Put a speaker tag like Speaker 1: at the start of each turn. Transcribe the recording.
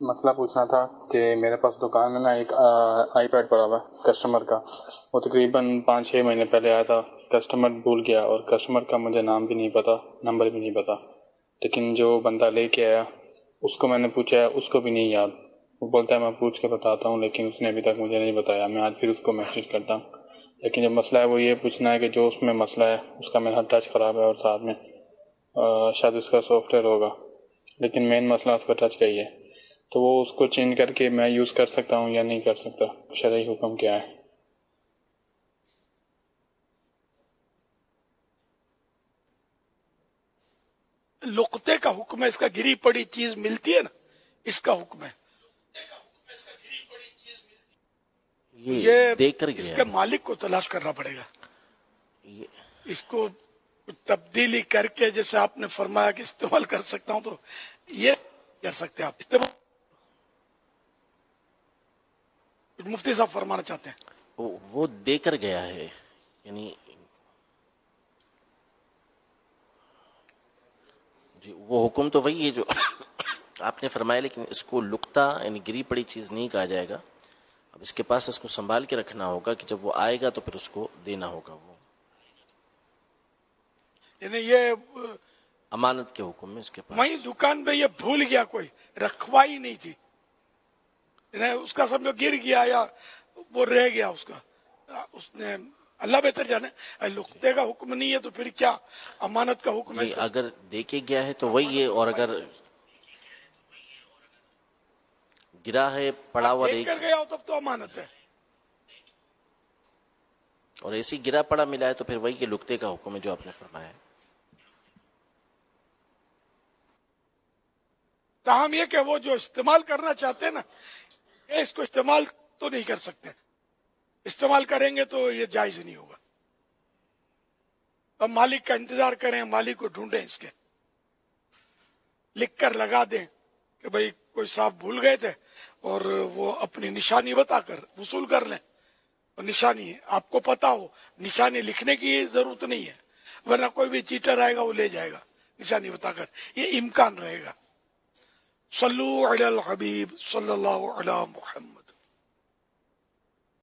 Speaker 1: مسئلہ پوچھنا تھا کہ میرے پاس دکان میں نا ایک آئی پیڈ پڑا ہوا ہے کسٹمر کا. وہ تقریباً 5-6 مہینے پہلے آیا تھا. کسٹمر بھول گیا اور کسٹمر کا مجھے نام بھی نہیں پتا، نمبر بھی نہیں پتا. لیکن جو بندہ لے کے آیا اس کو میں نے پوچھا، اس کو بھی نہیں یاد. وہ بولتا ہے میں پوچھ کے بتاتا ہوں، لیکن اس نے ابھی تک مجھے نہیں بتایا. میں آج پھر اس کو میسج کرتا ہوں، لیکن جو مسئلہ ہے وہ یہ پوچھنا ہے کہ جو اس میں مسئلہ ہے اس کا میرا ٹچ خراب ہے اور ساتھ میں شاید اس کا سافٹ ویئر ہوگا، لیکن مین مسئلہ اس کا ٹچ کا ہی ہے. تو وہ اس کو چینج کر کے میں یوز کر سکتا ہوں یا نہیں کر سکتا؟ شرعی حکم کیا ہے؟
Speaker 2: لقطے کا حکم ہے، اس کا گری پڑی چیز ملتی ہے نا، اس کا حکم ہے. یہ
Speaker 3: دے کر
Speaker 2: اس
Speaker 3: گیا
Speaker 2: کے مالک کو تلاش کرنا پڑے گا. اس کو تبدیلی کر کے جیسے آپ نے فرمایا کہ استعمال کر سکتا ہوں، تو یہ کر سکتے ہیں آپ استعمال. مفتی صاحب فرمانا چاہتے ہیں.
Speaker 3: وہ دے کر گیا ہے، یعنی جی وہ حکم تو وہی ہے جو آپ نے فرمایا، لیکن اس کو لقطہ یعنی گری پڑی چیز نہیں کہا جائے گا. اب اس کے پاس اس کو سنبھال کے رکھنا ہوگا کہ جب وہ آئے گا تو پھر اس کو دینا ہوگا. وہ
Speaker 2: یعنی یہ
Speaker 3: امانت کے حکم میں اس کے پاس.
Speaker 2: وہیں دکان پہ یہ بھول گیا، کوئی رکھوائی نہیں تھی، یعنی اس کا سمجھو گر گیا یا وہ رہ گیا اس کا، اس نے اللہ بہتر جانے. لقطے کا حکم نہیں ہے تو پھر کیا امانت کا حکم ہے؟
Speaker 3: جی اگر دے کے گیا ہے تو وہی ہے، اور اگر گرا ہے پڑا ہوا
Speaker 2: دیکھ کر گیا ہو تب تو امانت ہے.
Speaker 3: اور ایسی گرا پڑا ملا ہے تو پھر وہی کے لقطے کا حکم ہے جو آپ نے فرمایا ہے.
Speaker 2: تاہم یہ کہ وہ جو استعمال کرنا چاہتے ہیں نا، یہ اس کو استعمال تو نہیں کر سکتے. استعمال کریں گے تو یہ جائز نہیں ہوگا. اب مالک کا انتظار کریں، مالک کو ڈھونڈیں، اس کے لکھ کر لگا دیں کہ بھئی کوئی صاحب بھول گئے تھے، اور وہ اپنی نشانی بتا کر وصول کر لیں. اور نشانی آپ کو پتا ہو، نشانی لکھنے کی ضرورت نہیں ہے، ورنہ کوئی بھی چیٹر آئے گا وہ لے جائے گا نشانی بتا کر. یہ امکان رہے گا. صلو علی الحبیب صلی اللہ علی محمد.